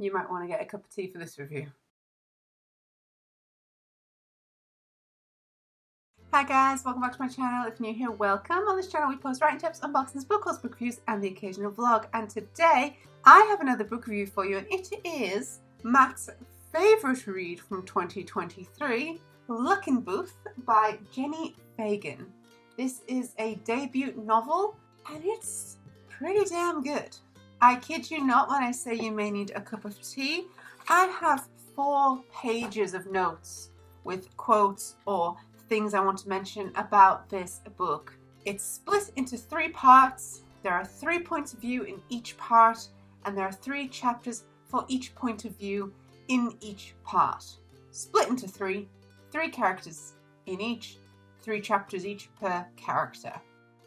you might want to get a cup of tea for this review. Hi guys, welcome back to my channel. If you're new here, welcome. On this channel we post writing tips, unboxings, book hauls, book reviews and the occasional vlog. And today I have another book review for you, and it is Matt's favourite read from 2023, Luckenbooth by Jennie Fagan. This is a debut novel and it's pretty damn good. I kid you not when I say you may need a cup of tea. I have 4 pages of notes with quotes or things I want to mention about this book. It's split into 3 parts. There are 3 points of view in each part, and there are 3 chapters for each point of view in each part. Split into 3 characters in each, 3 chapters each per character.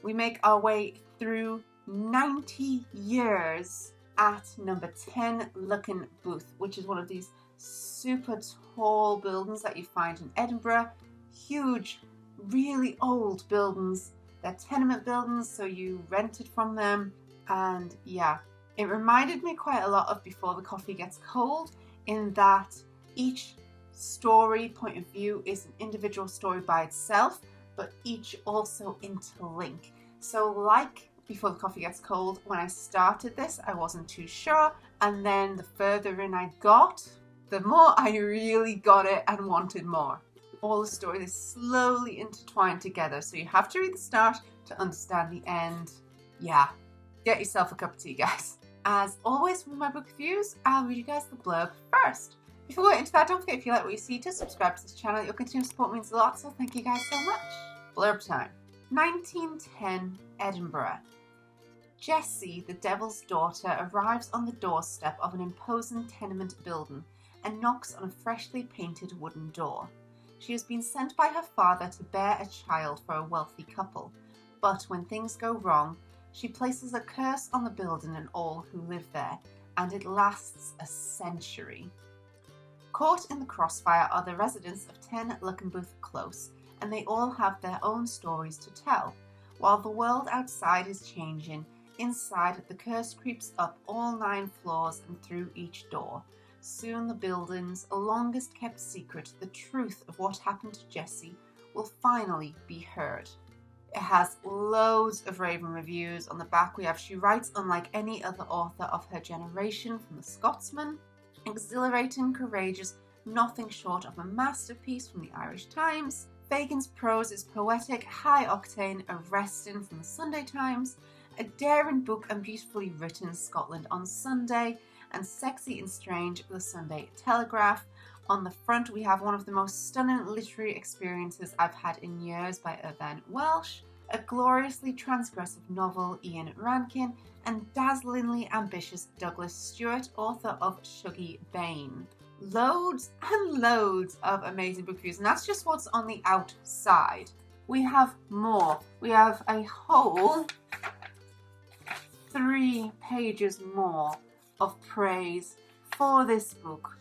We make our way through 90 years at number 10 Luckenbooth, which is one of these super tall buildings that you find in Edinburgh. Huge, really old buildings. They're tenement buildings, so you rented from them. And yeah, it reminded me quite a lot of Before the Coffee Gets Cold, in that each story point of view is an individual story by itself, but each also interlink. So like Before the Coffee Gets Cold, when I started this I wasn't too sure, and then the further in I got, the more I really got it and wanted more. All the stories slowly intertwined together, so you have to read the start to understand the end. Yeah, get yourself a cup of tea, guys. As always with my book reviews, I'll read you guys the blurb first. Before we get into that, don't forget, if you like what you see, to subscribe to this channel. Your continued support means a lot, so thank you guys so much. Blurb time. 1910 Edinburgh. Jessie, the Devil's Daughter, arrives on the doorstep of an imposing tenement building and knocks on a freshly painted wooden door. She has been sent by her father to bear a child for a wealthy couple, but when things go wrong, she places a curse on the building and all who live there, and it lasts a century. Caught in the crossfire are the residents of 10 Luckenbooth Close, and they all have their own stories to tell. While the world outside is changing, inside the curse creeps up all 9 floors and through each door. Soon the building's longest kept secret, the truth of what happened to Jessie, will finally be heard. It has loads of raving reviews. On the back we have, she writes unlike any other author of her generation from The Scotsman. Exhilarating, courageous, nothing short of a masterpiece from the Irish Times. Fagan's prose is poetic, high octane, arresting from the Sunday Times. A daring book and beautifully written, Scotland on Sunday. And sexy and strange, the Sunday Telegraph. On the front we have one of the most stunning literary experiences I've had in years by Irvine Welsh, a gloriously transgressive novel, Ian Rankin, and dazzlingly ambitious Douglas Stewart, author of Shuggie Bain. Loads and loads of amazing book reviews, and that's just what's on the outside. We have more. We have a whole 3 pages more of praise for this book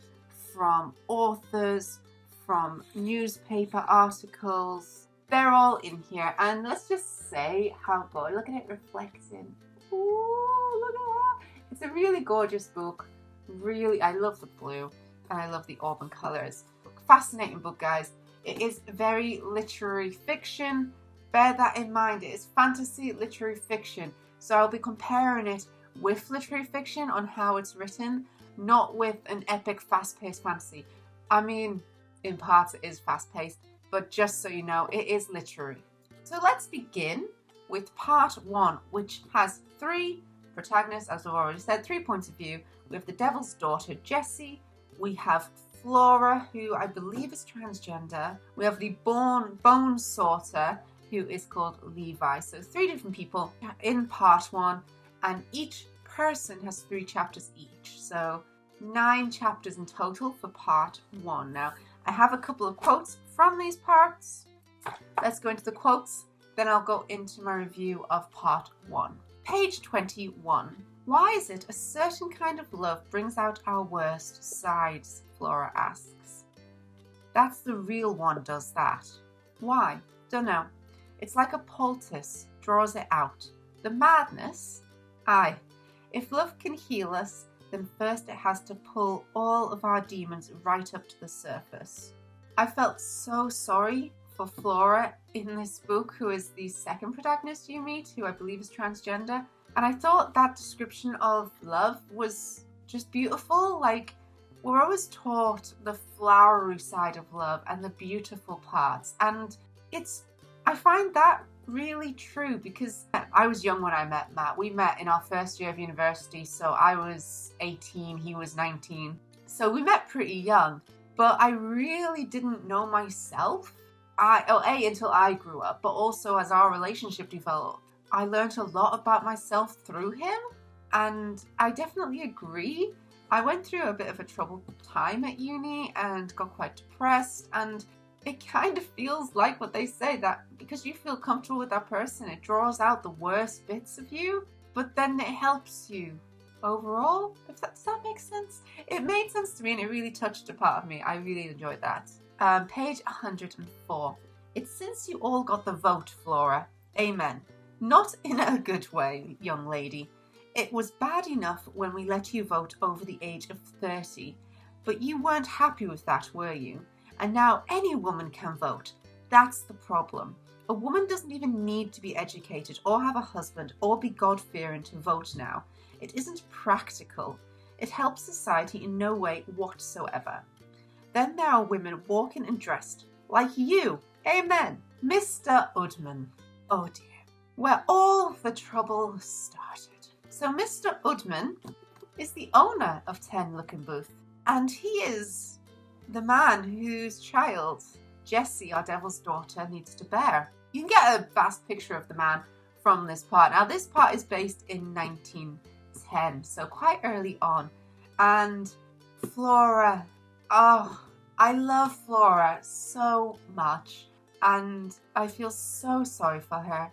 from authors, from newspaper articles. They're all in here, and let's just say how good. Look at it reflecting. Ooh, look at that. It's a really gorgeous book. Really, I love the blue and I love the auburn colours. Fascinating book, guys. It is very literary fiction. Bear that in mind. It is fantasy literary fiction. So I'll be comparing it with literary fiction on how it's written, not with an epic fast-paced fantasy. I mean, in parts it is fast-paced, but just so you know, it is literary. So let's begin with part 1, which has 3 protagonists, as I've already said, 3 points of view. We have the Devil's Daughter, Jessie. We have Flora, who I believe is transgender. We have the Bone Sorter, who is called Levi. So 3 different people in part 1. And each person has 3 chapters each, so 9 chapters in total for part 1. Now, I have a couple of quotes from these parts. Let's go into the quotes, then I'll go into my review of part 1. Page 21. Why is it a certain kind of love brings out our worst sides? Flora asks. That's the real one does that. Why? Don't know. It's like a poultice, draws it out. The madness? Aye. If love can heal us, then first it has to pull all of our demons right up to the surface. I felt so sorry for Flora in this book, who is the second protagonist you meet, who I believe is transgender. And I thought that description of love was just beautiful. Like, we're always taught the flowery side of love and the beautiful parts. And I find that really true, because I was young when I met Matt. We met in our first year of university, so I was 18, he was 19. So we met pretty young, but I really didn't know myself. Until I grew up, but also as our relationship developed, I learned a lot about myself through him. And I definitely agree. I went through a bit of a troubled time at uni and got quite depressed, and it kind of feels like what they say, that because you feel comfortable with that person, it draws out the worst bits of you, but then it helps you overall. Does that make sense? It made sense to me, and it really touched a part of me. I really enjoyed that. Page 104. It's since you all got the vote, Flora. Amen. Not in a good way, young lady. It was bad enough when we let you vote over the age of 30, but you weren't happy with that, were you? And now any woman can vote. That's the problem. A woman doesn't even need to be educated or have a husband or be God-fearing to vote now. It isn't practical. It helps society in no way whatsoever. Then there are women walking and dressed like you. Amen. Mr. Udman. Oh dear. Where all the trouble started. So Mr. Udman is the owner of 10 Luckenbooth, and he is the man whose child Jessie, our devil's daughter, needs to bear. You can get a vast picture of the man from this part. Now this part is based in 1910, so quite early on. And Flora, I love Flora so much, and I feel so sorry for her.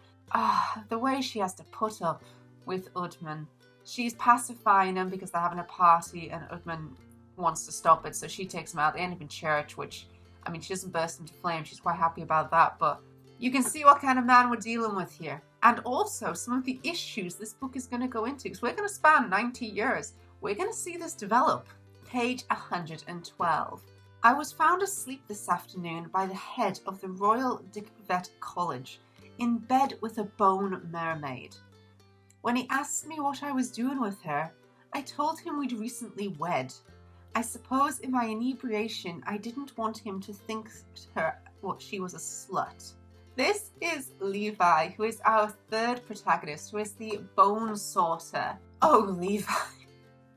The way she has to put up with Udman. She's pacifying him because they're having a party and Udman wants to stop it, so she takes him out. They end up in church, which, I mean, she doesn't burst into flames. She's quite happy about that, but you can see what kind of man we're dealing with here. And also some of the issues this book is going to go into, because we're going to span 90 years. We're going to see this develop. Page 112. I was found asleep this afternoon by the head of the Royal Dickvet College, in bed with a bone mermaid. When he asked me what I was doing with her, I told him we'd recently wed. I suppose in my inebriation I didn't want him to think she was a slut. This is Levi, who is our third protagonist, who is the bone sorter. Oh, Levi.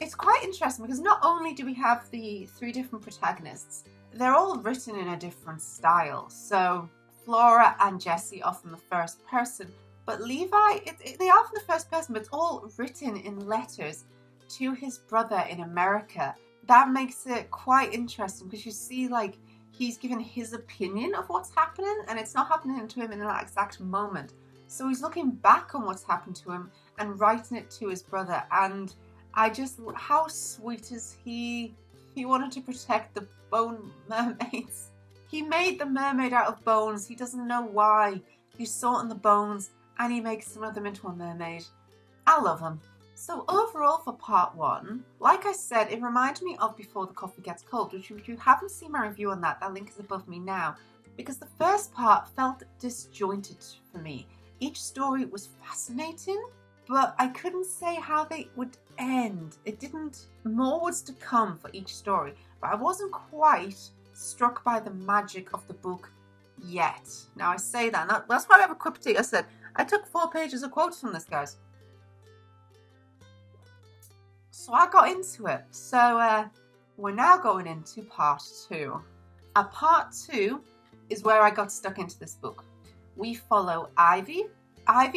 It's quite interesting because not only do we have the 3 different protagonists, they're all written in a different style. So Flora and Jessie are from the first person, but Levi, they are from the first person, but it's all written in letters to his brother in America. That makes it quite interesting because you see, like, he's given his opinion of what's happening, and it's not happening to him in that exact moment. So he's looking back on what's happened to him and writing it to his brother. And how sweet is he? He wanted to protect the bone mermaids. He made the mermaid out of bones. He doesn't know why. He's sorting the bones, and he makes some of them into a mermaid. I love him. So overall for part 1, like I said, it reminded me of Before the Coffee Gets Cold, which if you haven't seen my review on that link is above me now, because the first part felt disjointed for me. Each story was fascinating, but I couldn't say how they would end. More was to come for each story, but I wasn't quite struck by the magic of the book yet. Now I say that, and that's why I have a cup of tea. I said, I took 4 pages of quotes from this, guys. So I got into it. So we're now going into part 2. Part 2 is where I got stuck into this book. We follow Ivy,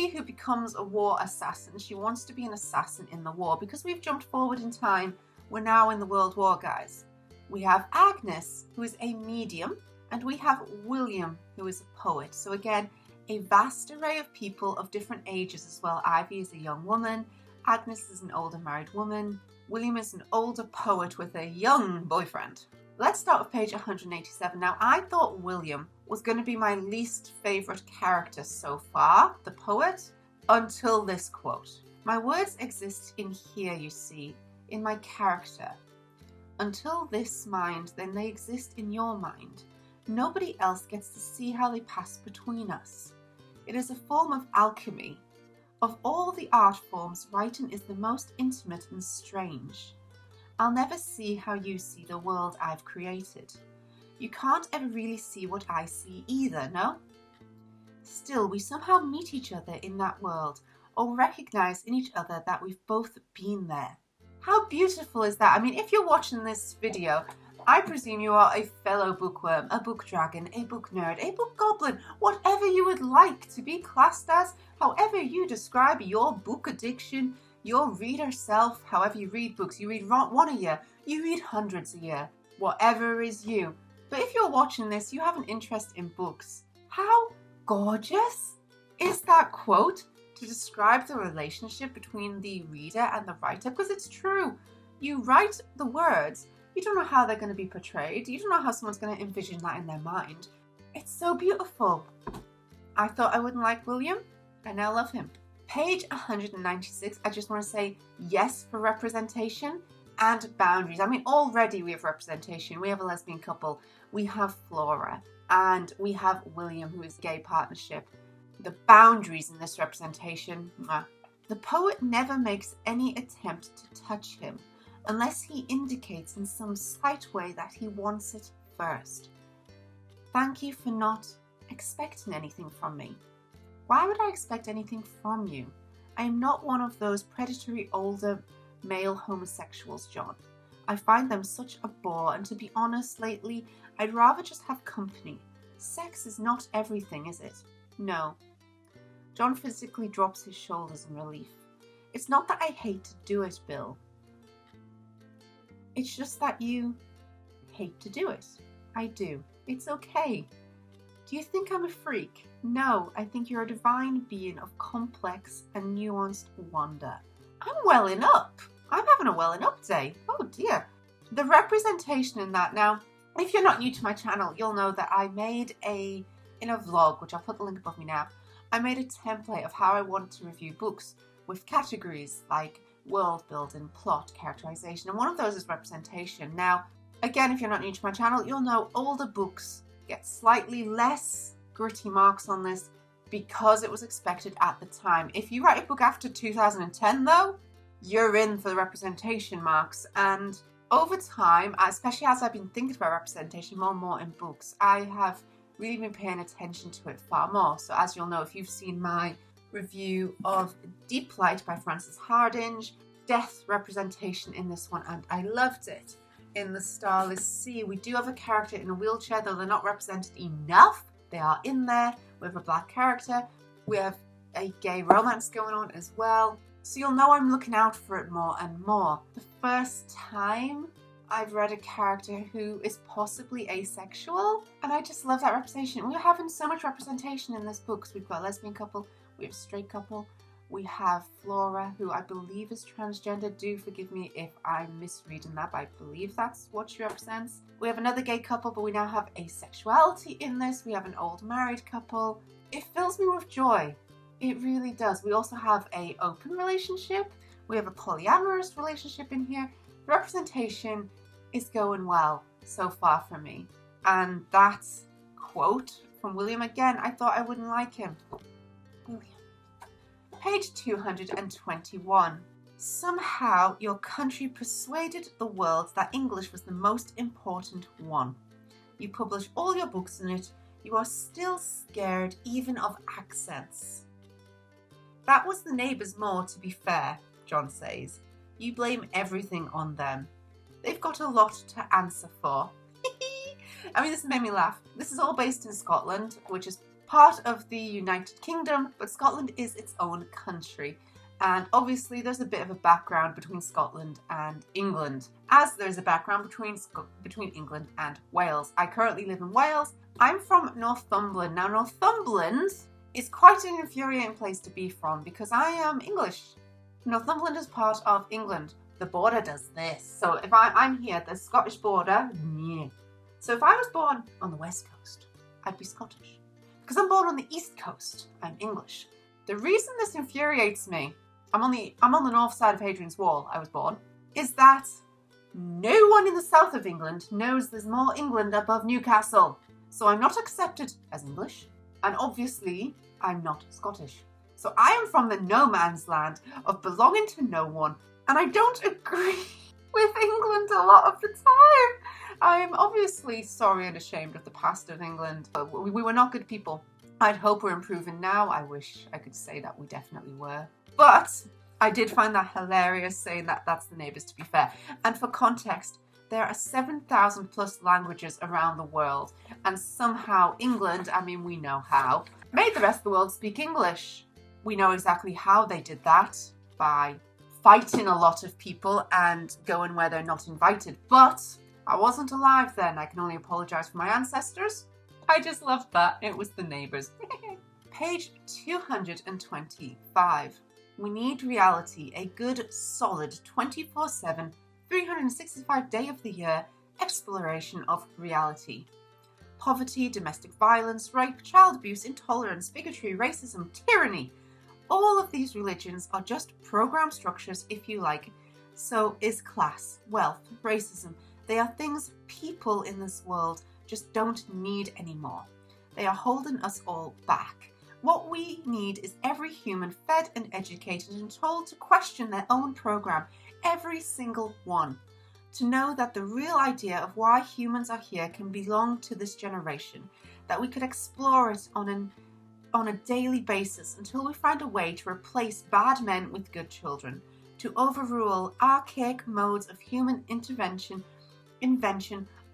who becomes a war assassin. She wants to be an assassin in the war. Because we've jumped forward in time, we're now in the World War, guys. We have Agnes, who is a medium, and we have William, who is a poet. So again, a vast array of people of different ages as well. Ivy is a young woman. Agnes is an older married woman. William is an older poet with a young boyfriend. Let's start with page 187. Now, I thought William was going to be my least favourite character so far, the poet, until this quote. My words exist in here, you see. in my character. Until this mind, then they exist in your mind. Nobody else gets to see how they pass between us. It is a form of alchemy. Of all the art forms, writing is the most intimate and strange. I'll never see how you see the world I've created. You can't ever really see what I see either, no? Still, we somehow meet each other in that world, or recognize in each other that we've both been there. How beautiful is that? I mean, if you're watching this video, I presume you are a fellow bookworm, a book dragon, a book nerd, a book goblin, whatever you would like to be classed as, however you describe your book addiction, your reader self, however you read books. You read one a year, you read hundreds a year, whatever is you. But if you're watching this, you have an interest in books. How gorgeous is that quote to describe the relationship between the reader and the writer? Because it's true. You write the words, you don't know how they're going to be portrayed, you don't know how someone's going to envision that in their mind. It's so beautiful. I thought I wouldn't like William, I now love him. Page 196, I just want to say yes for representation and boundaries. I mean, already we have representation. We have a lesbian couple, we have Flora, and we have William, who is a gay partnership. The boundaries in this representation. The poet never makes any attempt to touch him, unless he indicates in some slight way that he wants it first. Thank you for not expecting anything from me. Why would I expect anything from you? I am not one of those predatory older male homosexuals, John. I find them such a bore, and to be honest, lately, I'd rather just have company. Sex is not everything, is it? No. John physically drops his shoulders in relief. It's not that I hate to do it, Bill. It's just that you hate to do it. I do. It's okay. Do you think I'm a freak? No, I think you're a divine being of complex and nuanced wonder. I'm welling up. I'm having a welling up day. Oh dear. The representation in that. Now, if you're not new to my channel, you'll know that I made in a vlog, which I'll put the link above me now, I made a template of how I wanted to review books with categories like world building, plot, characterization, and one of those is representation. Now, again, if you're not new to my channel, you'll know older books get slightly less gritty marks on this because it was expected at the time. If you write a book after 2010 though, you're in for the representation marks. And over time, especially as I've been thinking about representation more and more in books, I have really been paying attention to it far more. So as you'll know, if you've seen my review of Deep Light by Frances Hardinge, death representation in this one, and I loved it. In The Starless Sea, we do have a character in a wheelchair, though they're not represented enough. They are in there. We have a black character. We have a gay romance going on as well. So you'll know I'm looking out for it more and more. The first time I've read a character who is possibly asexual, and I just love that representation. We're having so much representation in this book. So we've got a lesbian couple, we have a straight couple, we have Flora, who I believe is transgender. Do forgive me if I'm misreading that, but I believe that's what she represents. We have another gay couple, but we now have asexuality in this. We have an old married couple. It fills me with joy. It really does. We also have an open relationship. We have a polyamorous relationship in here. The representation is going well so far for me. And that quote from William again, I thought I wouldn't like him. William. Page 221. Somehow your country persuaded the world that English was the most important one. You publish all your books in it. You are still scared even of accents. That was the neighbours more, to be fair, John says. You blame everything on them. They've got a lot to answer for. I mean, this made me laugh. This is all based in Scotland, which is part of the United Kingdom, but Scotland is its own country. And obviously there's a bit of a background between Scotland and England, as there's a background between England and Wales. I currently live in Wales. I'm from Northumberland. Now, Northumberland is quite an infuriating place to be from because I am English. Northumberland is part of England. The border does this. So if I'm here, the Scottish border, yeah. So if I was born on the West Coast, I'd be Scottish. Because I'm born on the East Coast, I'm English. The reason this infuriates me, I'm on the north side of Hadrian's Wall, I was born. is that no one in the south of England knows there's more England above Newcastle. So I'm not accepted as English, and obviously I'm not Scottish. So I am from the no man's land of belonging to no one, and I don't agree with England a lot of the time. I'm obviously sorry and ashamed of the past of England. We were not good people. I'd hope we're improving now. I wish I could say that we definitely were. But I did find that hilarious, saying that that's the neighbours, to be fair. And for context, there are 7,000 plus languages around the world. And somehow England, I mean, we know how, made the rest of the world speak English. We know exactly how they did that, by fighting a lot of people and going where they're not invited. But I wasn't alive then. I can only apologise for my ancestors. I just loved that. It was the neighbours. Page 225. We need reality, a good, solid, 24/7, 365 day of the year exploration of reality. Poverty, domestic violence, rape, child abuse, intolerance, bigotry, racism, tyranny. All of these religions are just program structures, if you like. So is class, wealth, racism. They are things people in this world just don't need anymore. They are holding us all back. What we need is every human fed and educated and told to question their own program, every single one. To know that the real idea of why humans are here can belong to this generation, that we could explore it on a daily basis until we find a way to replace bad men with good children, to overrule archaic modes of human invention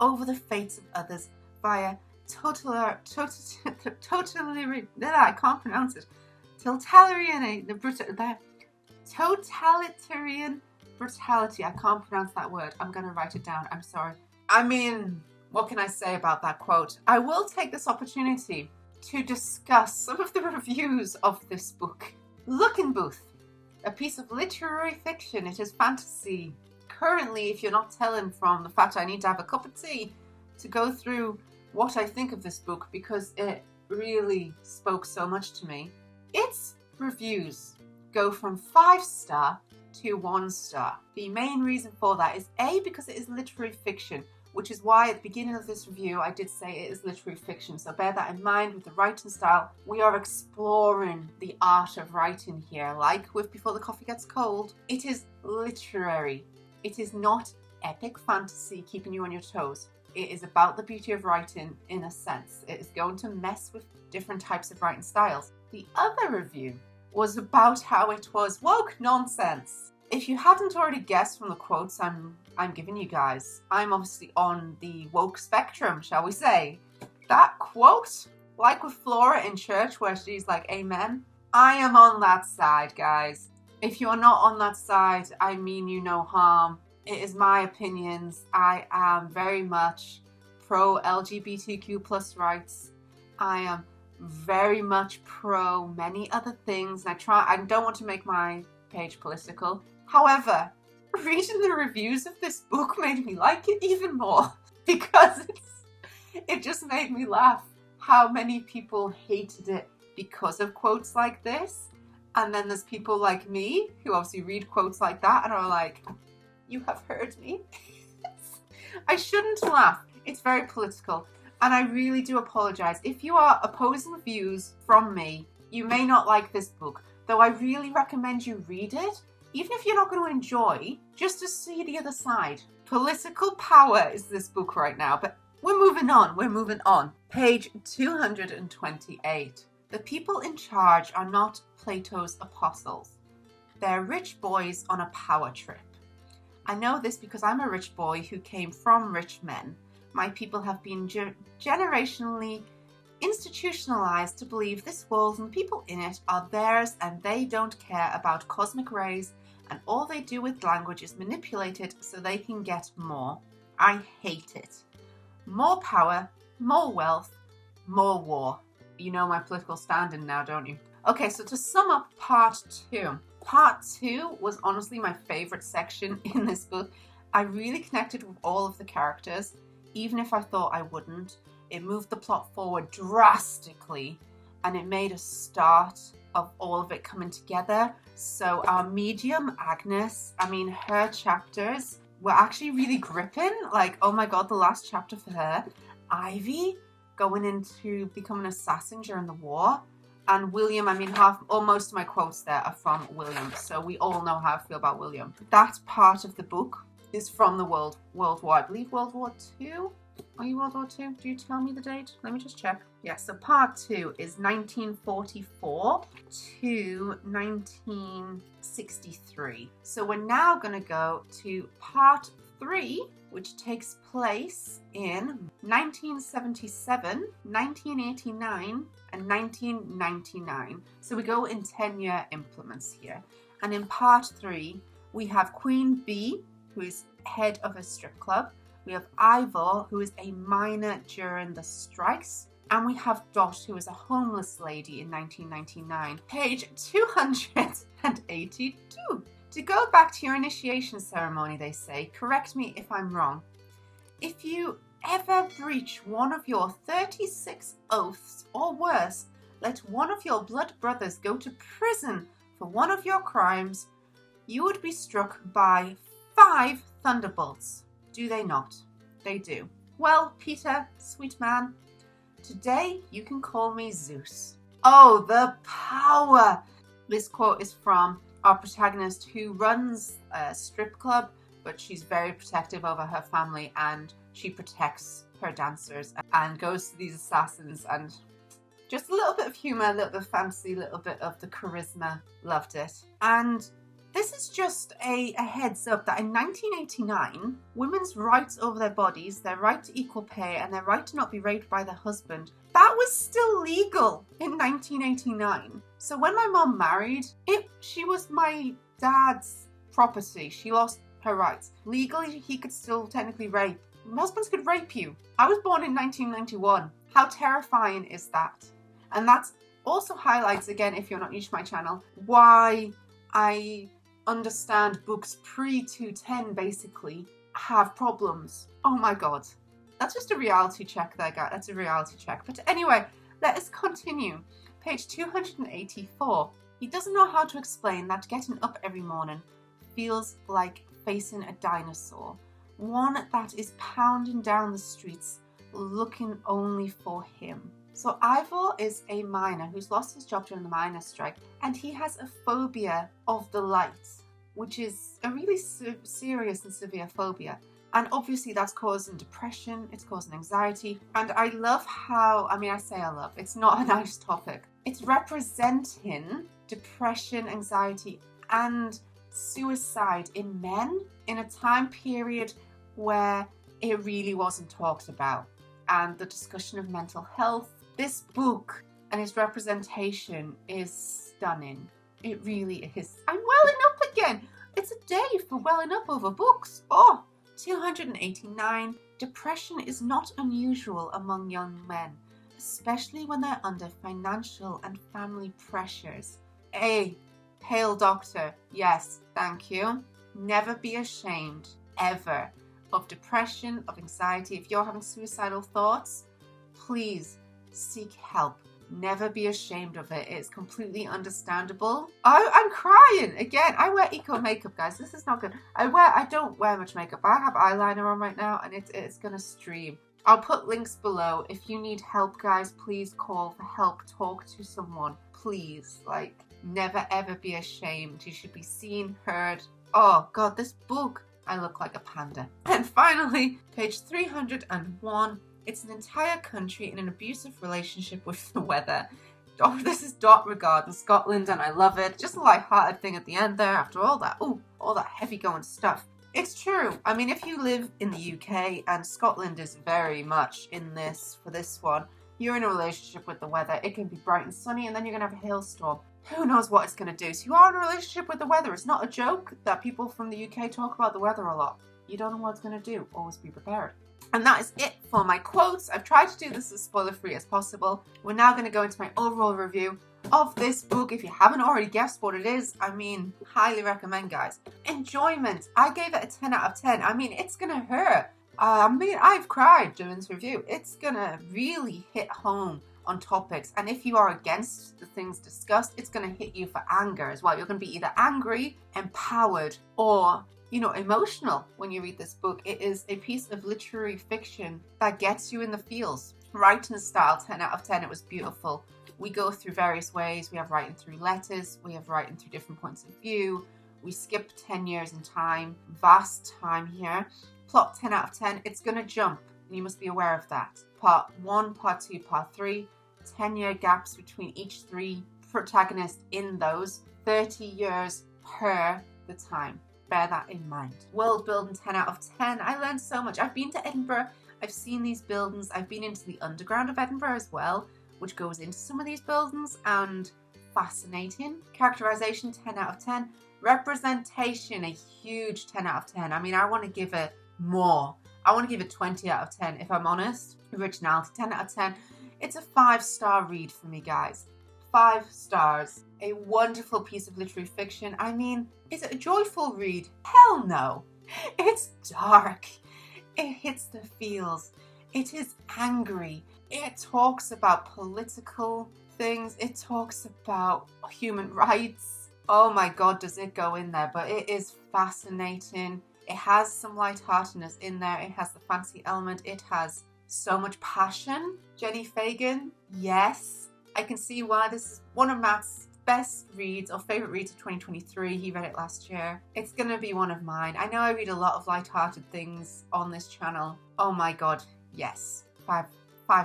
over the fates of others via totalitarian brutality. I can't pronounce that word. I'm going to write it down. I'm sorry. I mean, what can I say about that quote? I will take this opportunity to discuss some of the reviews of this book. Luckenbooth, a piece of literary fiction. It is fantasy. Currently, if you're not telling from the fact I need to have a cup of tea to go through what I think of this book, because it really spoke so much to me. Its reviews go from 5-star to 1-star. The main reason for that is A, because it is literary fiction, which is why at the beginning of this review I did say it is literary fiction. So bear that in mind with the writing style. We are exploring the art of writing here, like with Before the Coffee Gets Cold. It is literary. It is not epic fantasy keeping you on your toes. It is about the beauty of writing in a sense. It is going to mess with different types of writing styles. The other review was about how it was woke nonsense. If you hadn't already guessed from the quotes I'm giving you guys, I'm obviously on the woke spectrum, shall we say. That quote, like with Flora in church where she's like, amen, I am on that side, guys. If you're not on that side, I mean you no harm. It is my opinions. I am very much pro LGBTQ plus rights. I am very much pro many other things. I don't want to make my page political. However, reading the reviews of this book made me like it even more because it just made me laugh how many people hated it because of quotes like this. And then there's people like me who obviously read quotes like that and are like, you have heard me. I shouldn't laugh. It's very political. And I really do apologise. If you are opposing views from me, you may not like this book. Though I really recommend you read it. Even if you're not going to enjoy, just to see the other side. Political power is this book right now. But we're moving on. Page 228. The people in charge are not Plato's apostles. They're rich boys on a power trip. I know this because I'm a rich boy who came from rich men. My people have been generationally institutionalized to believe this world and the people in it are theirs and they don't care about cosmic rays, and all they do with language is manipulate it so they can get more. I hate it. More power, more wealth, more war. You know my political standing now, don't you? Okay, so to sum up part 2. Part 2 was honestly my favourite section in this book. I really connected with all of the characters, even if I thought I wouldn't. It moved the plot forward drastically, and it made us start of all of it coming together. So our medium, Agnes, I mean, her chapters were actually really gripping. Like, oh my God, the last chapter for her. Ivy going into becoming an assassin during the war. And William, I mean, most of my quotes there are from William. So we all know how I feel about William. That part of the book is from the World War, I believe World War II. Are you World War II? Do you tell me the date? Let me just check. Yeah, so part 2 is 1944 to 1963. So we're now going to go to part 3, which takes place in 1977, 1989, and 1999. So we go in 10-year implements here. And in part 3, we have Queen Bee, who is head of a strip club. We have Ivor, who is a miner during the strikes. And we have Dot, who is a homeless lady in 1999. Page 282. To go back to your initiation ceremony, they say, correct me if I'm wrong. If you ever breach one of your 36 oaths or worse, let one of your blood brothers go to prison for one of your crimes, you would be struck by 5 thunderbolts. Do they not? They do. Well, Peter, sweet man, today you can call me Zeus. Oh, the power! This quote is from our protagonist who runs a strip club, but she's very protective over her family and she protects her dancers and goes to these assassins, and just a little bit of humor, a little bit of fantasy, a little bit of the charisma. Loved it. And this is just a heads up that in 1989, women's rights over their bodies, their right to equal pay, and their right to not be raped by their husband, that was still legal in 1989. So when my mom married, she was my dad's property. She lost her rights. Legally, he could still technically rape. Husbands could rape you. I was born in 1991. How terrifying is that? And that also highlights, again, if you're not new to my channel, why I understand books pre-210 basically have problems. Oh my God. That's just a reality check there, guys. That's a reality check. But anyway, let us continue. Page 284. He doesn't know how to explain that getting up every morning feels like facing a dinosaur. One that is pounding down the streets looking only for him. So Ivor is a miner who's lost his job during the miners' strike, and he has a phobia of the light, which is a really serious and severe phobia. And obviously that's causing depression, it's causing anxiety. And I love how, I say I love, it's not a nice topic. It's representing depression, anxiety, and suicide in men in a time period where it really wasn't talked about. And the discussion of mental health. This book and its representation is stunning. It really is. I'm welling up again. It's a day for welling up over books. 289. Depression is not unusual among young men, especially when they're under financial and family pressures. Hail doctor. Yes, thank you. Never be ashamed, ever, of depression, of anxiety. If you're having suicidal thoughts, please seek help. Never be ashamed of it. It's completely understandable. I'm crying again. I wear eco makeup, guys. This is not good. I don't wear much makeup. I have eyeliner on right now, and it's gonna stream. I'll put links below. If you need help, guys, please call for help. Talk to someone, please. Like, never ever be ashamed. You should be seen, heard. Oh God, this book. I look like a panda. And finally, page 301. It's an entire country in an abusive relationship with the weather. This is Dot regarding Scotland, and I love it. Just a light-hearted thing at the end there after all that heavy-going stuff. It's true. If you live in the UK, and Scotland is very much in this, for this one, you're in a relationship with the weather. It can be bright and sunny, and then you're going to have a hailstorm. Who knows what it's going to do? So you are in a relationship with the weather. It's not a joke that people from the UK talk about the weather a lot. You don't know what it's going to do. Always be prepared. And that is it for my quotes. I've tried to do this as spoiler-free as possible. We're now going to go into my overall review of this book. If you haven't already guessed what it is, highly recommend, guys. Enjoyment. I gave it a 10 out of 10. It's going to hurt. I've cried during this review. It's going to really hit home on topics. And if you are against the things discussed, it's going to hit you for anger as well. You're going to be either angry, empowered, or emotional when you read this book. It is a piece of literary fiction that gets you in the feels. Writing style, 10 out of 10. It was beautiful. We go through various ways. We have writing through letters. We have writing through different points of view. We skip 10 years in time. Vast time here. Plot, 10 out of 10. It's going to jump, and you must be aware of that. Part 1, Part 2, Part 3. 10-year gaps between each 3 protagonists in those. 30 years per the time. Bear that in mind. World building, 10 out of 10. I learned so much. I've been to Edinburgh. I've seen these buildings. I've been into the underground of Edinburgh as well, which goes into some of these buildings, and fascinating. Characterization, 10 out of 10. Representation, a huge 10 out of 10. I mean, I want to give it more. I want to give it 20 out of 10, if I'm honest. Originality, 10 out of 10. It's a 5-star read for me, guys. 5 stars. A wonderful piece of literary fiction. I mean, is it a joyful read? Hell no. It's dark. It hits the feels. It is angry. It talks about political things. It talks about human rights. Oh my God, does it go in there? But it is fascinating. It has some lightheartedness in there. It has the fantasy element. It has so much passion. Jennie Fagan, yes. I can see why this is one of Matt's best reads or favourite reads of 2023. He read it last year. It's going to be one of mine. I know I read a lot of lighthearted things on this channel. Oh my God, yes. 5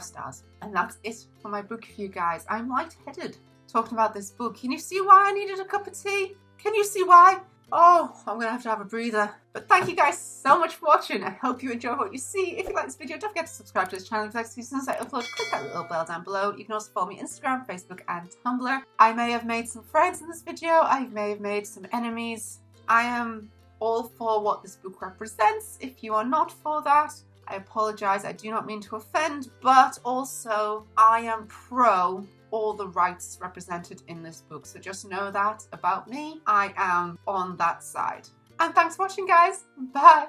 stars. And that's it for my book review, guys. I'm lightheaded talking about this book. Can you see why I needed a cup of tea? Can you see why? Oh, I'm going to have a breather. But thank you guys so much for watching. I hope you enjoy what you see. If you like this video, don't forget to subscribe to this channel. If you'd like to see as soon as I upload, click that little bell down below. You can also follow me on Instagram, Facebook, and Tumblr. I may have made some friends in this video. I may have made some enemies. I am all for what this book represents. If you are not for that, I apologise. I do not mean to offend, but also I am pro all the rights represented in this book. So just know that about me. I am on that side. And thanks for watching, guys. Bye.